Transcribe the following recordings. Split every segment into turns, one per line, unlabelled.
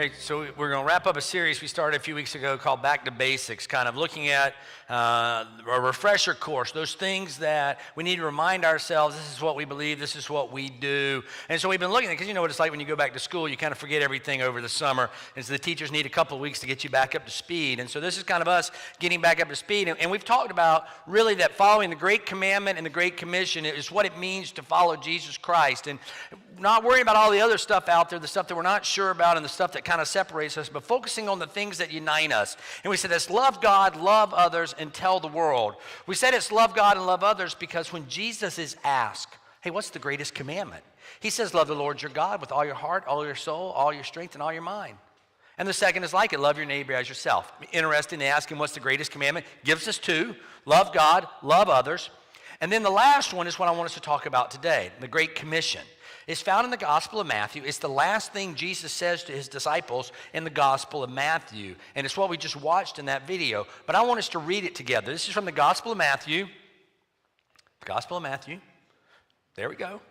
Hey, so we're going to wrap up a series we started a few weeks ago called Back to Basics, kind of looking at a refresher course, those things that we need to remind ourselves, this is what we believe, this is what we do. And so we've been looking at it, because you know what it's like when you go back to school, you kind of forget everything over the summer, and so the teachers need a couple of weeks to get you back up to speed. And so this is kind of us getting back up to speed. And we've talked about really that following the Great Commandment and the Great Commission is what it means to follow Jesus Christ. And not worrying about all the other stuff out there, the stuff that we're not sure about and the stuff that kind of separates us, but focusing on the things that unite us. And we said it's love God, love others, and tell the world. We said it's love God and love others because when Jesus is asked, hey, what's the greatest commandment? He says, love the Lord your God with all your heart, all your soul, all your strength, and all your mind. And the second is like it, love your neighbor as yourself. Interesting to ask him what's the greatest commandment. Gives us two, love God, love others. And then the last one is what I want us to talk about today, the Great Commission. It's found in the Gospel of Matthew. It's the last thing Jesus says to his disciples in the Gospel of Matthew. And it's what we just watched in that video. But I want us to read it together. This is from the Gospel of Matthew. The Gospel of Matthew. There we go.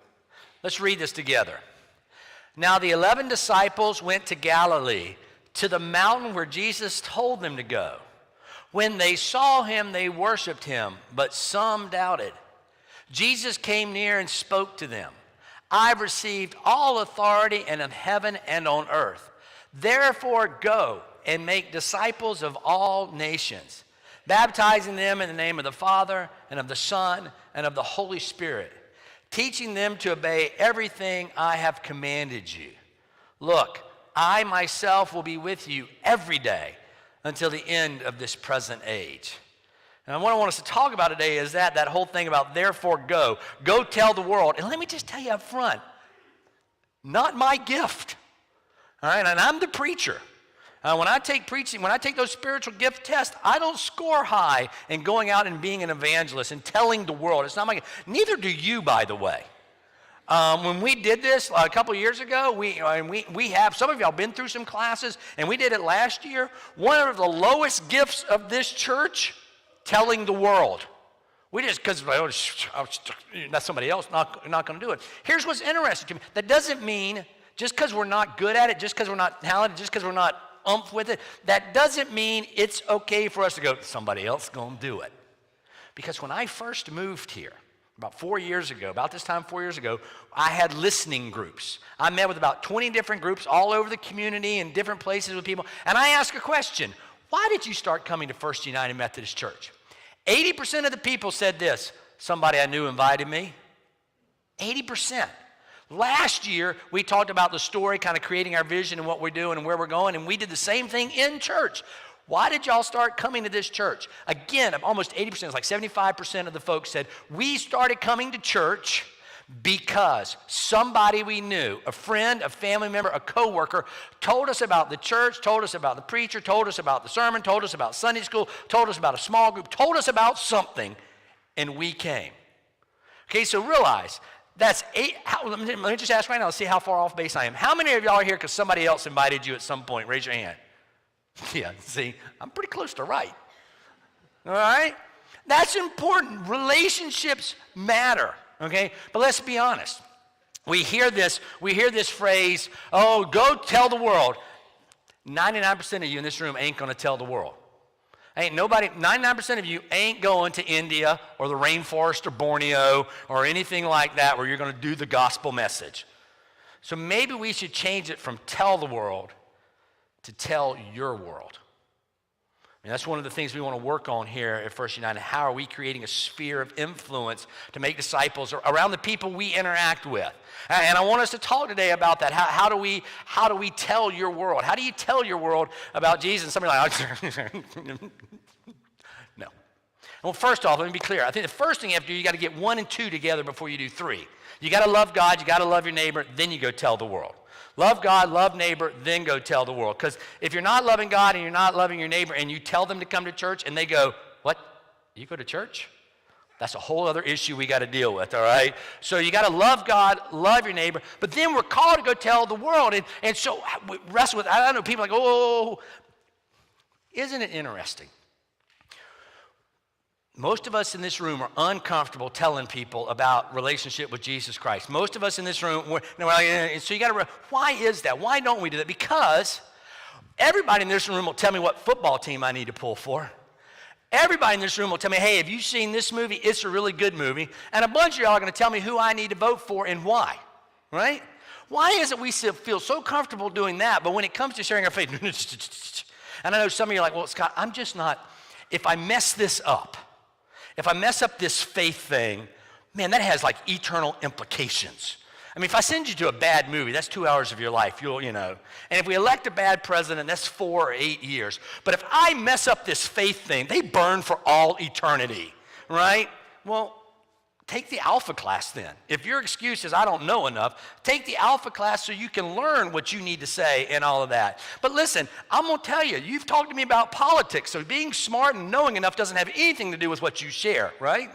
Let's read this together. Now the 11 disciples went to Galilee, to the mountain where Jesus told them to go. When they saw him, they worshiped him, but some doubted. Jesus came near and spoke to them. I've received all authority in heaven and on earth. Therefore go and make disciples of all nations, baptizing them in the name of the Father and of the Son and of the Holy Spirit, teaching them to obey everything I have commanded you. Look, I myself will be with you every day until the end of this present age. And what I want us to talk about today is that whole thing about therefore go. Go tell the world. And let me just tell you up front, not my gift. All right, and I'm the preacher. When I take preaching, when I take those spiritual gift tests, I don't score high in going out and being an evangelist and telling the world. It's not my gift. Neither do you, by the way. When we did this a couple years ago, we have, some of y'all been through some classes, and we did it last year. One of the lowest gifts of this church, telling the world. We just, because that's somebody else, not going to do it. Here's what's interesting to me. That doesn't mean, just because we're not good at it, just because we're not talented, just because we're not with it, that doesn't mean it's okay for us to go, somebody else going to do it. Because when I first moved here, about 4 years ago, about this time 4 years ago, I had listening groups. I met with about 20 different groups all over the community and different places with people, and I asked a question. Why did you start coming to First United Methodist Church? 80% of the people said this, somebody I knew invited me. 80%. Last year, we talked about the story, kind of creating our vision and what we're doing and where we're going, and we did the same thing in church. Why did y'all start coming to this church? Again, almost 80%, it's like 75% of the folks said, we started coming to church because somebody we knew, a friend, a family member, a coworker, told us about the church, told us about the preacher, told us about the sermon, told us about Sunday school, told us about a small group, told us about something, and we came. Okay, so realize, that's let me just ask right now, let's see how far off base I am. How many of y'all are here because somebody else invited you at some point? Raise your hand. Yeah, see, I'm pretty close to right. All right? That's important. Relationships matter. Okay, but let's be honest. We hear this phrase, oh, go tell the world. 99% of you in this room ain't going to tell the world. 99% of you ain't going to India or the rainforest or Borneo or anything like that where you're going to do the gospel message. So maybe we should change it from tell the world to tell your world. And that's one of the things we want to work on here at First United. How are we creating a sphere of influence to make disciples around the people we interact with? And I want us to talk today about that. How do we tell your world? How do you tell your world about Jesus? And somebody like, no. Well, first off, let me be clear. I think the first thing you have to do, you got to get 1 and 2 together before you do 3. You got to love God, you got to love your neighbor, then you go tell the world. Love God, love neighbor, then go tell the world. Because if you're not loving God and you're not loving your neighbor and you tell them to come to church and they go, what? You go to church? That's a whole other issue we got to deal with, all right? So you got to love God, love your neighbor, but then we're called to go tell the world. And so we wrestle with, I don't know, people are like, oh, isn't it interesting? Most of us in this room are uncomfortable telling people about relationship with Jesus Christ. Most of us in this room, so you got to, why is that? Why don't we do that? Because Everybody in this room will tell me what football team I need to pull for. Everybody in this room will tell me, hey, have you seen this movie? It's a really good movie. And a bunch of y'all are going to tell me who I need to vote for and why, right? Why is it we feel so comfortable doing that, but when it comes to sharing our faith, and I know some of you are like, well, Scott, I'm just not, if I mess this up, if I mess up this faith thing, man, that has like eternal implications. I mean, if I send you to a bad movie, that's 2 hours of your life, And if we elect a bad president, that's 4 or 8 years. But if I mess up this faith thing, they burn for all eternity, right? Well, take the Alpha class then. If your excuse is, I don't know enough, take the Alpha class so you can learn what you need to say and all of that. But listen, I'm going to tell you, you've talked to me about politics, so being smart and knowing enough doesn't have anything to do with what you share, right?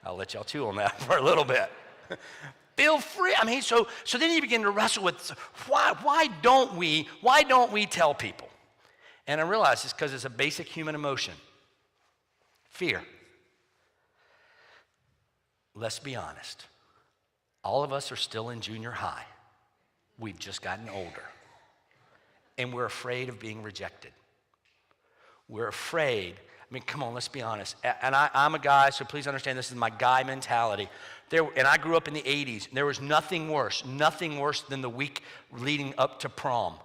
I'll let y'all chew on that for a little bit. Feel free. I mean, so then you begin to wrestle with why don't we tell people? And I realize it's because it's a basic human emotion. Fear. Let's be honest. All of us are still in junior high. We've just gotten older. And we're afraid of being rejected. We're afraid. I mean, come on, let's be honest. And I'm a guy, so please understand this is my guy mentality. And I grew up in the 80s. There was nothing worse than the week leading up to prom.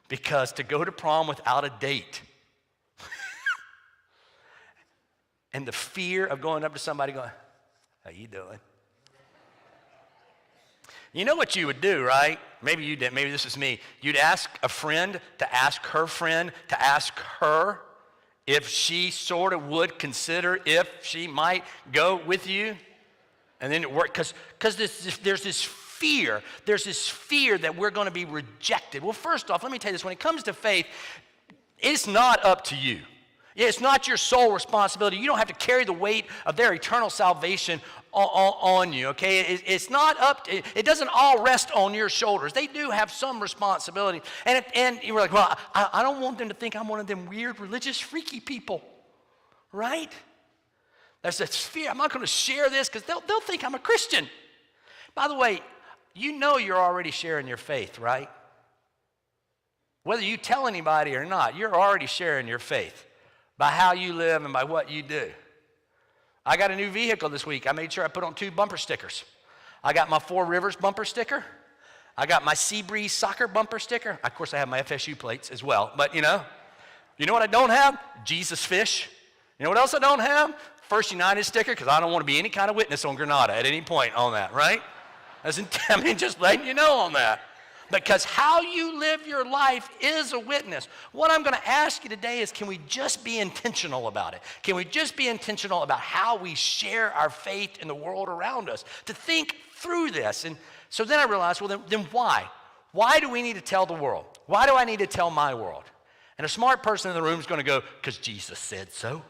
Because to go to prom without a date and the fear of going up to somebody going, how you doing? You know what you would do, right? Maybe you didn't. Maybe this is me. You'd ask a friend to ask her if she sort of would consider if she might go with you. And then it worked because there's this fear. There's this fear that we're going to be rejected. Well, first off, let me tell you this. When it comes to faith, it's not up to you. It's not your sole responsibility. You don't have to carry the weight of their eternal salvation on you, okay? It's not up to, it doesn't all rest on your shoulders. They do have some responsibility. And you're like, well, I don't want them to think I'm one of them weird, religious, freaky people, right? There's this fear. I'm not going to share this because they'll think I'm a Christian. By the way, you know you're already sharing your faith, right? Whether you tell anybody or not, you're already sharing your faith by how you live and by what you do. I got a new vehicle this week. I made sure I put on 2 bumper stickers. I got my 4 Rivers bumper sticker. I got my Seabreeze soccer bumper sticker. Of course, I have my FSU plates as well. But you know what I don't have? Jesus fish. You know what else I don't have? First United sticker, because I don't want to be any kind of witness on Granada at any point on that, right? Just letting you know on that. Because how you live your life is a witness. What I'm going to ask you today is, can we just be intentional about it? Can we just be intentional about how we share our faith in the world around us? To think through this. And so then I realized, well, then why? Why do we need to tell the world? Why do I need to tell my world? And a smart person in the room is going to go, because Jesus said so.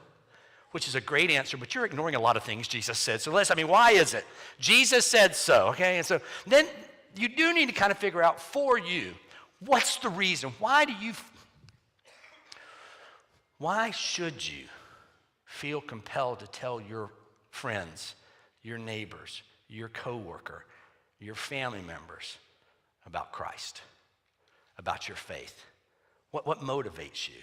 Which is a great answer, but you're ignoring a lot of things Jesus said. So why is it? Jesus said so, okay? And so then you do need to kind of figure out for you, what's the reason? Why should you feel compelled to tell your friends, your neighbors, your coworker, your family members about Christ, about your faith? What motivates you?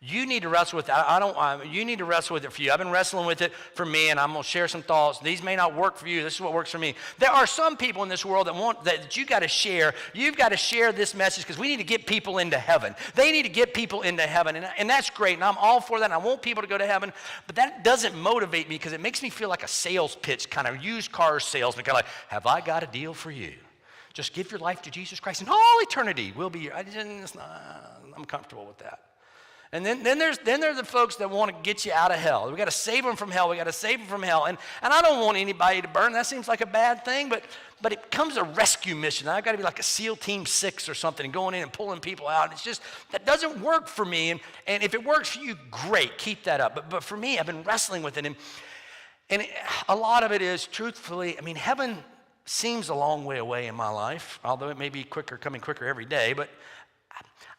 You need to wrestle with it. You need to wrestle with it for you. I've been wrestling with it for me, and I'm going to share some thoughts. These may not work for you. This is what works for me. There are some people in this world that you got to share. You've got to share this message because we need to get people into heaven. They need to get people into heaven, and that's great, and I'm all for that, and I want people to go to heaven, but that doesn't motivate me because it makes me feel like a sales pitch, kind of used car salesman, kind of like, have I got a deal for you? Just give your life to Jesus Christ, and all eternity will be yours. I'm comfortable with that. And then there's the folks that want to get you out of hell. We got to save them from hell. We got to save them from hell. And I don't want anybody to burn. That seems like a bad thing, but it becomes a rescue mission. I've got to be like a SEAL Team 6 or something and going in and pulling people out. It's just, that doesn't work for me. And if it works for you, great, keep that up. But for me, I've been wrestling with it. And a lot of it is, truthfully, I mean, heaven seems a long way away in my life, although it may be coming quicker every day. But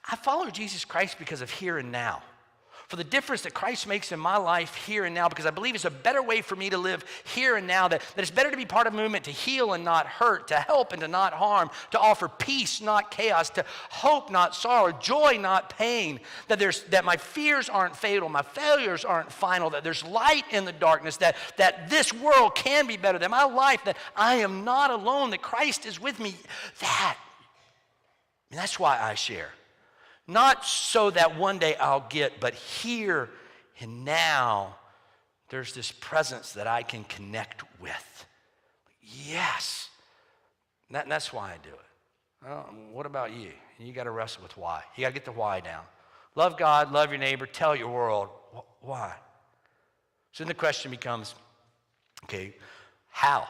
I follow Jesus Christ because of here and now. for the difference that Christ makes in my life here and now, because I believe it's a better way for me to live here and now, that it's better to be part of a movement to heal and not hurt, to help and to not harm, to offer peace, not chaos, to hope, not sorrow, joy, not pain, that my fears aren't fatal, my failures aren't final, that there's light in the darkness, that this world can be better, that my life, that I am not alone, that Christ is with me. That's why I share. Not so that one day I'll get, but here and now, there's this presence that I can connect with. Yes. That's why I do it. Well, what about you? You got to wrestle with why. You got to get the why down. Love God, love your neighbor, tell your world. Why? So then the question becomes, okay, how?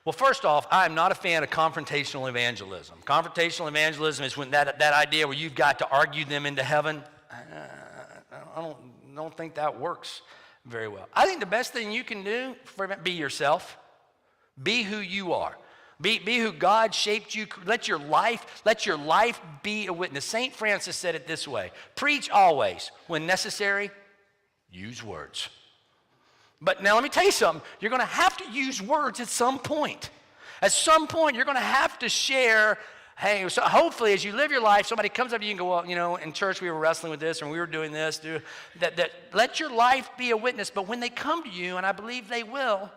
Well, first off, I'm not a fan of confrontational evangelism. Confrontational evangelism is when that idea where you've got to argue them into heaven. I don't think that works very well. I think the best thing you can do, be yourself. Be who you are. Be who God shaped you. Let your life be a witness. St. Francis said it this way: preach always. When necessary, use words. But now let me tell you something. You're going to have to use words at some point. At some point, you're going to have to share. Hey, so hopefully as you live your life, somebody comes up to you and go, well, in church we were wrestling with this and we were doing this. That let your life be a witness. But when they come to you, and I believe they will,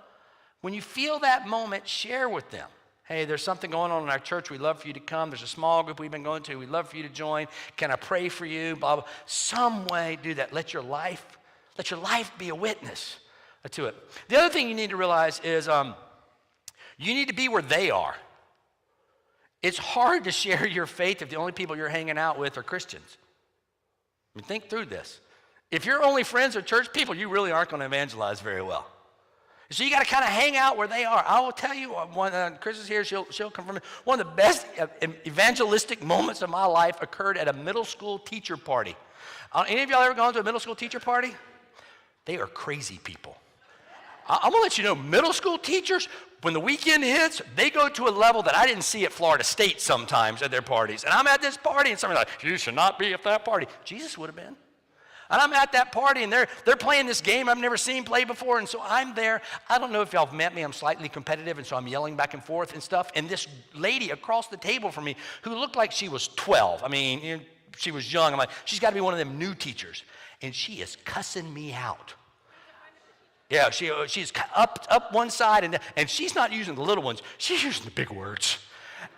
when you feel that moment, share with them. Hey, there's something going on in our church. We'd love for you to come. There's a small group we've been going to. We'd love for you to join. Can I pray for you? Blah, blah. Some way do that. Let your life be a witness to it. The other thing you need to realize is you need to be where they are. It's hard to share your faith if the only people you're hanging out with are Christians. I mean, think through this. If your only friends are church people, you really aren't going to evangelize very well. So you got to kind of hang out where they are. I will tell you, Chris is here, she'll confirm it. One of the best evangelistic moments of my life occurred at a middle school teacher party. Any of y'all ever gone to a middle school teacher party? They are crazy people. I'm going to let you know, middle school teachers, when the weekend hits, they go to a level that I didn't see at Florida State sometimes at their parties. And I'm at this party, and somebody's like, you should not be at that party. Jesus would have been. And I'm at that party, and they're playing this game I've never seen play before, and so I'm there. I don't know if y'all have met me. I'm slightly competitive, and so I'm yelling back and forth and stuff. And this lady across the table from me, who looked like she was 12, I mean, she was young. I'm like, she's got to be one of them new teachers. And she is cussing me out. Yeah, she's up one side, and she's not using the little ones. She's using the big words.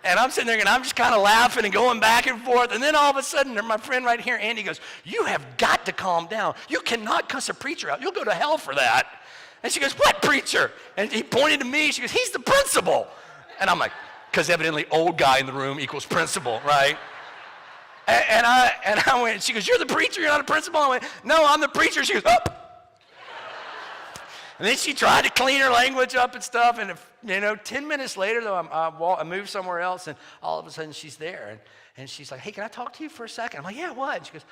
And I'm sitting there and I'm just kind of laughing and going back and forth. And then all of a sudden, my friend right here, Andy, goes, you have got to calm down. You cannot cuss a preacher out. You'll go to hell for that. And she goes, what preacher? And he pointed to me. She goes, he's the principal. And I'm like, because evidently old guy in the room equals principal, right? And I went, she goes, you're the preacher, you're not a principal? I went, no, I'm the preacher. She goes, oh. And then she tried to clean her language up and stuff. And, 10 minutes later, though, I moved somewhere else, and all of a sudden she's there. And she's like, hey, can I talk to you for a second? I'm like, yeah, what? And she goes,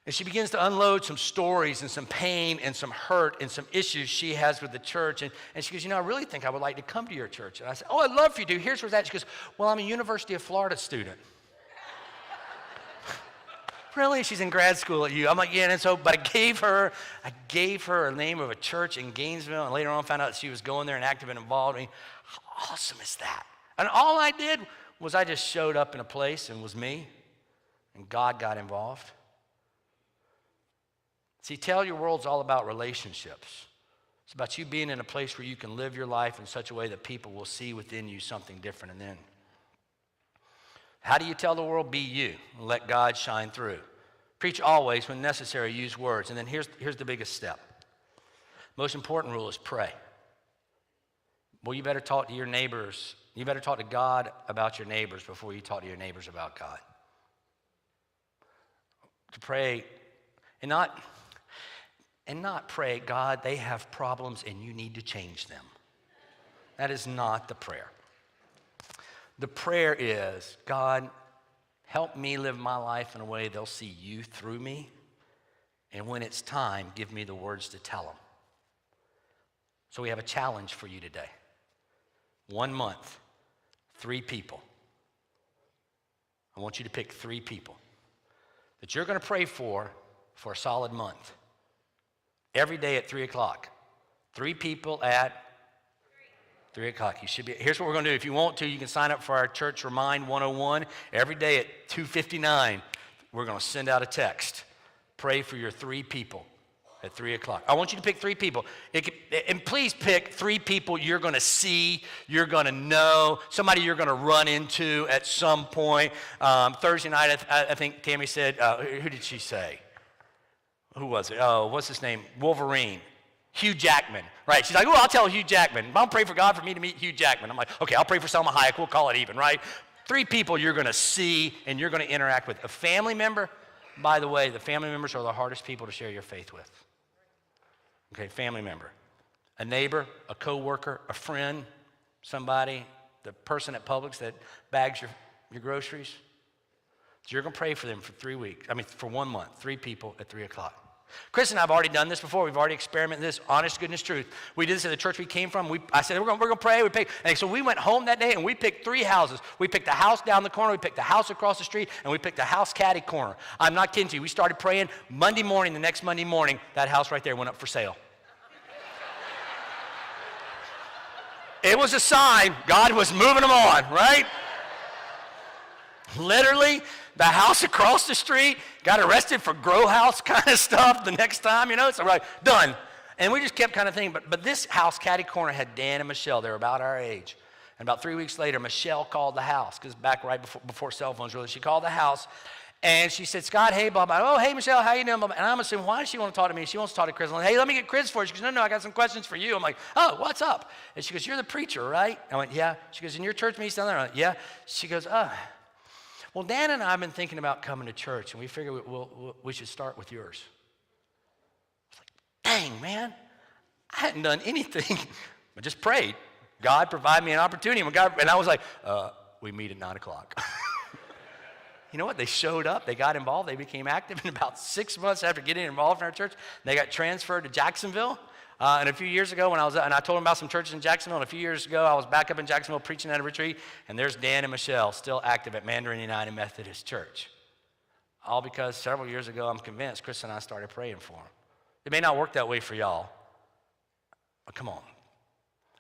and she begins to unload some stories and some pain and some hurt and some issues she has with the church. And she goes, I really think I would like to come to your church. And I said, oh, I'd love for you to. Here's where it's at. She goes, well, I'm a University of Florida student. Really? She's in grad school at you. I'm like, yeah, and so, but I gave her a name of a church in Gainesville, and later on found out that she was going there and active and involved. I mean, how awesome is that? And all I did was I just showed up in a place and was me, and God got involved. See, Tell Your World's all about relationships. It's about you being in a place where you can live your life in such a way that people will see within you something different. And then, how do you tell the world? Be you and let God shine through. Preach always, when necessary, use words. And then here's the biggest step. Most important rule is pray. Well, you better talk to your neighbors. You better talk to God about your neighbors before you talk to your neighbors about God. To pray and not pray, God, they have problems and you need to change them. That is not the prayer. The prayer is, God, help me live my life in a way they'll see you through me. And when it's time, give me the words to tell them. So we have a challenge for you today. 1 month, 3 people. I want you to pick 3 people that you're going to pray for for a solid month. Every day at 3 o'clock. 3 people at 3 o'clock. You should be. Here's what we're going to do. If you want to, you can sign up for our Church Remind 101. Every day at 2:59, we're going to send out a text. Pray for your 3 people at 3 o'clock. I want you to pick 3 people. And please pick 3 people you're going to see, you're going to know, somebody you're going to run into at some point. Thursday night, I think Tammy said, who did she say? Who was it? Oh, what's his name? Wolverine. Hugh Jackman. Right. She's like, oh, I'll tell Hugh Jackman. I'll pray for God for me to meet Hugh Jackman. I'm like, okay, I'll pray for Selma Hayek. We'll call it even, right? 3 people you're going to see and you're going to interact with. A family member. By the way, the family members are the hardest people to share your faith with. Okay, family member. A neighbor, a coworker, a friend, somebody, the person at Publix that bags your groceries. So you're going to pray for them for 3 weeks. For 1 month. 3 people at 3 o'clock. Chris and I have already done this before. We've already experimented this, honest, goodness, truth. We did this at the church we came from. I said, we're going to pray. And so we went home that day, and we picked 3 houses. We picked the house down the corner. We picked the house across the street, and we picked the house caddy corner. I'm not kidding you. We started praying Monday morning. The next Monday morning, that house right there went up for sale. It was a sign God was moving them on, right? Literally, the house across the street got arrested for grow house kind of stuff the next time, it's like, done. And we just kept kind of thinking, but this house, caddy corner, had Dan and Michelle. They were about our age. And about 3 weeks later, Michelle called the house, because back right before cell phones, really, she called the house, and she said, Scott, hey, blah, blah. Oh, hey, Michelle, how you doing? And I'm assuming, why does she want to talk to me? She wants to talk to Chris. I'm like, hey, let me get Chris for you. She goes, no, I got some questions for you. I'm like, oh, what's up? And she goes, you're the preacher, right? I went, yeah. She goes, in your church meets down there? I went, yeah. She goes, well, Dan and I have been thinking about coming to church, and we figured we should start with yours. I was like, dang, man, I hadn't done anything. I just prayed. God, provide me an opportunity. And I was like, we meet at 9 o'clock. You know what? They showed up. They got involved. They became active. And about 6 months after getting involved in our church, they got transferred to Jacksonville. And a few years ago, and I told them about some churches in Jacksonville, and a few years ago, I was back up in Jacksonville preaching at a retreat, and there's Dan and Michelle still active at Mandarin United Methodist Church. All because several years ago, I'm convinced, Chris and I started praying for them. It may not work that way for y'all, but come on.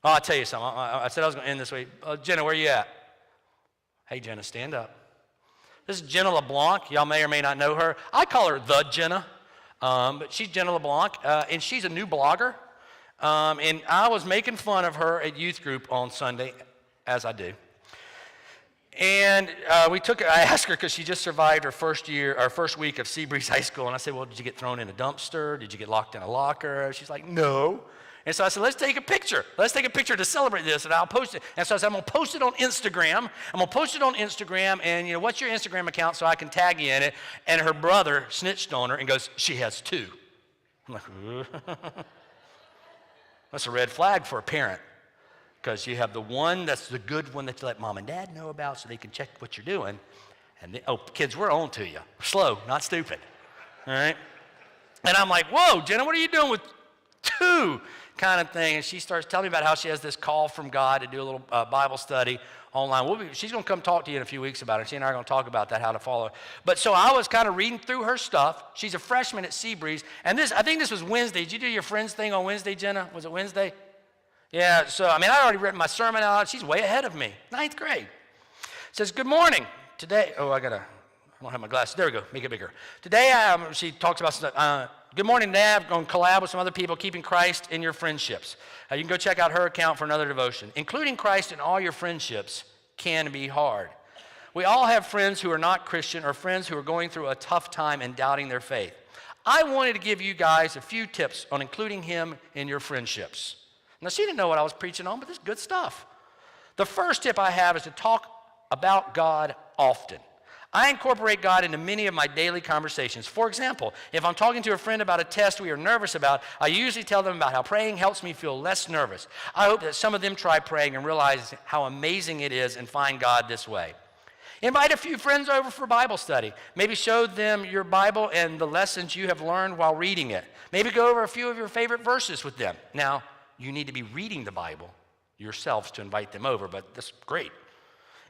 Oh, I'll tell you something. I said I was going to end this way. Jenna, where you at? Hey, Jenna, stand up. This is Jenna LeBlanc. Y'all may or may not know her. I call her the Jenna, but she's Jenna LeBlanc, and she's a new blogger. And I was making fun of her at youth group on Sunday, as I do. And I asked her because she just survived her first week of Seabreeze High School. And I said, well, did you get thrown in a dumpster? Did you get locked in a locker? She's like, no. And so I said, let's take a picture. Let's take a picture to celebrate this, and I'll post it. And so I said, I'm going to post it on Instagram. And, what's your Instagram account so I can tag you in it? And her brother snitched on her and goes, she has 2. I'm like, that's a red flag for a parent, because you have the one that's the good one that you let mom and dad know about so they can check what you're doing. And kids, we're on to you. We're slow, not stupid. All right? And I'm like, whoa, Jenna, what are you doing with 2 kind of thing? And she starts telling me about how she has this call from God to do a little Bible study online. She's going to come talk to you in a few weeks about it. She and I are going to talk about that, how to follow. But so I was kind of reading through her stuff. She's a freshman at Seabreeze. And I think this was Wednesday. Did you do your Friends thing on Wednesday, Jenna? Was it Wednesday? Yeah, so, I'd already written my sermon out. She's way ahead of me. 9th grade. Says, good morning. Today, I don't have my glasses. There we go. Make it bigger. Today, she talks about good morning, today I'm going to collab with some other people, keeping Christ in your friendships. You can go check out her account for another devotion. Including Christ in all your friendships can be hard. We all have friends who are not Christian, or friends who are going through a tough time and doubting their faith. I wanted to give you guys a few tips on including him in your friendships. Now, she didn't know what I was preaching on, but this is good stuff. The first tip I have is to talk about God often. I incorporate God into many of my daily conversations. For example, if I'm talking to a friend about a test we are nervous about, I usually tell them about how praying helps me feel less nervous. I hope that some of them try praying and realize how amazing it is and find God this way. Invite a few friends over for Bible study. Maybe show them your Bible and the lessons you have learned while reading it. Maybe go over a few of your favorite verses with them. Now, you need to be reading the Bible yourselves to invite them over, but that's great.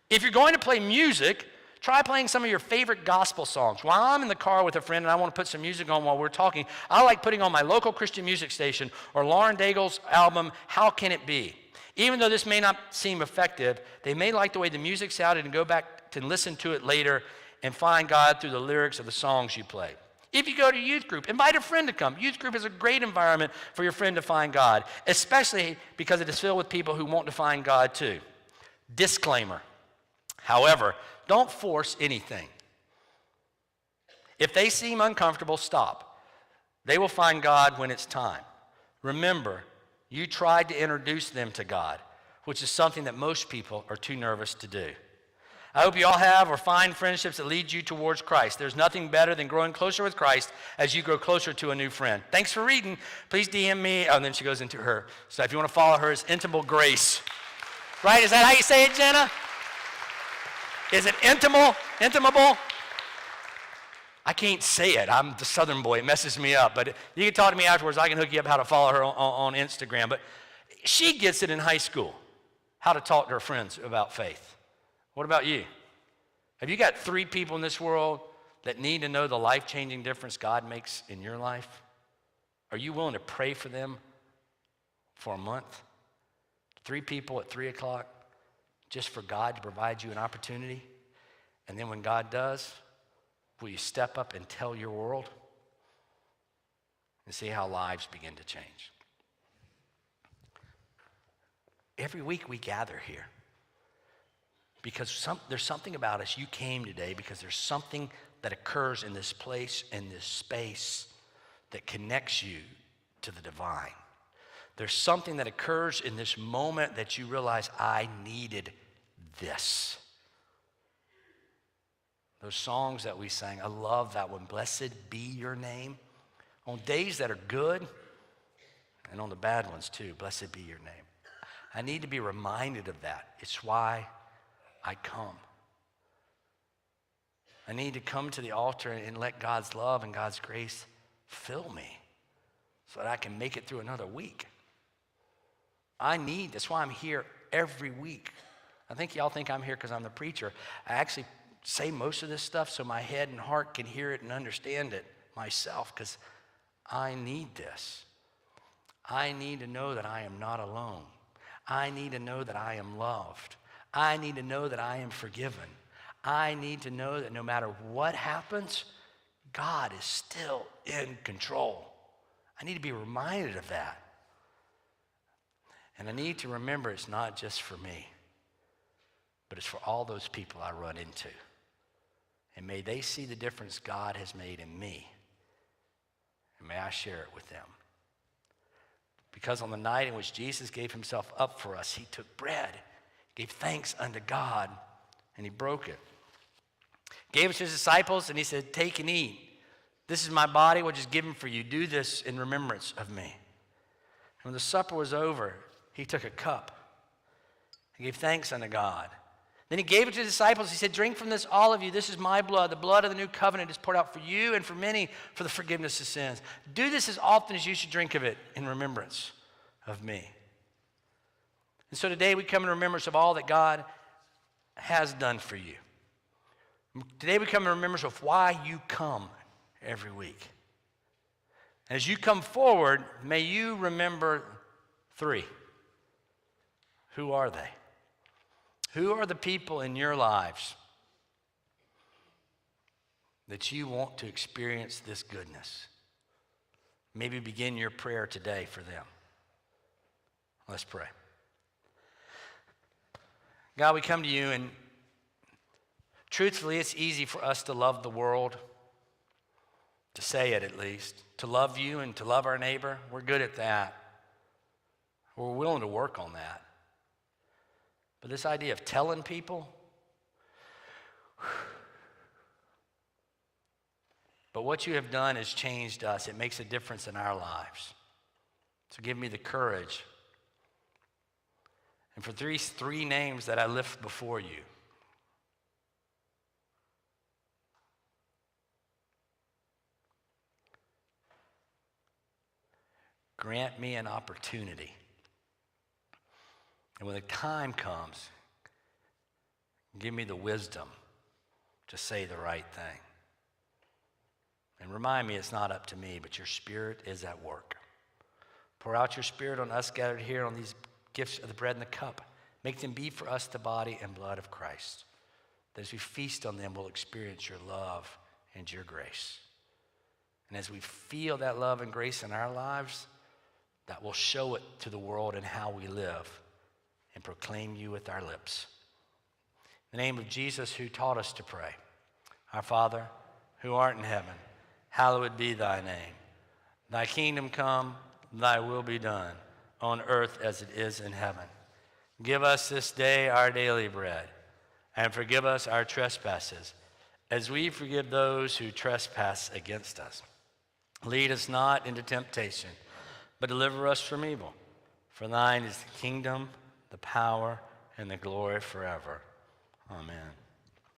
If you're going to play music, Try playing some of your favorite gospel songs. While I'm in the car with a friend and I want to put some music on while we're talking, I like putting on my local Christian music station or Lauren Daigle's album, How Can It Be? Even though this may not seem effective, they may like the way the music sounded and go back to listen to it later and find God through the lyrics of the songs you play. If you go to youth group, invite a friend to come. Youth group is a great environment for your friend to find God, especially because it is filled with people who want to find God too. Disclaimer, however, don't force anything. If they seem uncomfortable, stop. They will find God when it's time. Remember, you tried to introduce them to God, which is something that most people are too nervous to do. I hope you all have or find friendships that lead you towards Christ. There's nothing better than growing closer with Christ as you grow closer to a new friend. Thanks for reading. Please DM me. Oh, and then she goes into her. So if you want to follow her, it's Intimable Grace. Right? Is that how you say it, Jenna? Is it intimable? I can't say it. I'm the Southern boy. It messes me up. But you can talk to me afterwards. I can hook you up how to follow her on Instagram. But she gets it in high school, how to talk to her friends about faith. What about you? Have you got 3 people in this world that need to know the life-changing difference God makes in your life? Are you willing to pray for them for a month? 3 people at 3 o'clock just for God to provide you an opportunity? And then when God does, will you step up and tell your world and see how lives begin to change? Every week we gather here because there's something about us. You came today because there's something that occurs in this place, in this space, that connects you to the divine. There's something that occurs in this moment that you realize, I needed this. Those songs that we sang, I love that one. Blessed be your name. On days that are good and on the bad ones too, blessed be your name. I need to be reminded of that. It's why I come. I need to come to the altar and let God's love and God's grace fill me so that I can make it through another week. That's why I'm here every week. I think y'all think I'm here because I'm the preacher. I actually say most of this stuff so my head and heart can hear it and understand it myself, because I need this. I need to know that I am not alone. I need to know that I am loved. I need to know that I am forgiven. I need to know that no matter what happens, God is still in control. I need to be reminded of that. And I need to remember it's not just for me, but it's for all those people I run into. And may they see the difference God has made in me. And may I share it with them. Because on the night in which Jesus gave himself up for us, he took bread, gave thanks unto God, and he broke it. Gave it to his disciples, and he said, take and eat. This is my body, which is given for you. Do this in remembrance of me. And when the supper was over, he took a cup. He gave thanks unto God. Then he gave it to his disciples. He said, drink from this, all of you. This is my blood. The blood of the new covenant is poured out for you and for many for the forgiveness of sins. Do this as often as you should drink of it in remembrance of me. And so today we come in remembrance of all that God has done for you. Today we come in remembrance of why you come every week. As you come forward, may you remember 3. Who are they? Who are the people in your lives that you want to experience this goodness? Maybe begin your prayer today for them. Let's pray. God, we come to you, and truthfully, it's easy for us to love the world, to say it at least, to love you and to love our neighbor. We're good at that. We're willing to work on that. But this idea of telling people, but what you have done has changed us. It makes a difference in our lives. So give me the courage. And for these 3 names that I lift before you, grant me an opportunity. And when the time comes, give me the wisdom to say the right thing. And remind me it's not up to me, but your Spirit is at work. Pour out your Spirit on us gathered here on these gifts of the bread and the cup. Make them be for us the body and blood of Christ. That as we feast on them, we'll experience your love and your grace. And as we feel that love and grace in our lives, that will show it to the world in how we live and proclaim you with our lips. In the name of Jesus, who taught us to pray, our Father, who art in heaven, hallowed be thy name. Thy kingdom come, thy will be done, on earth as it is in heaven. Give us this day our daily bread, and forgive us our trespasses, as we forgive those who trespass against us. Lead us not into temptation, but deliver us from evil. For thine is the kingdom, the power, and the glory forever. Amen.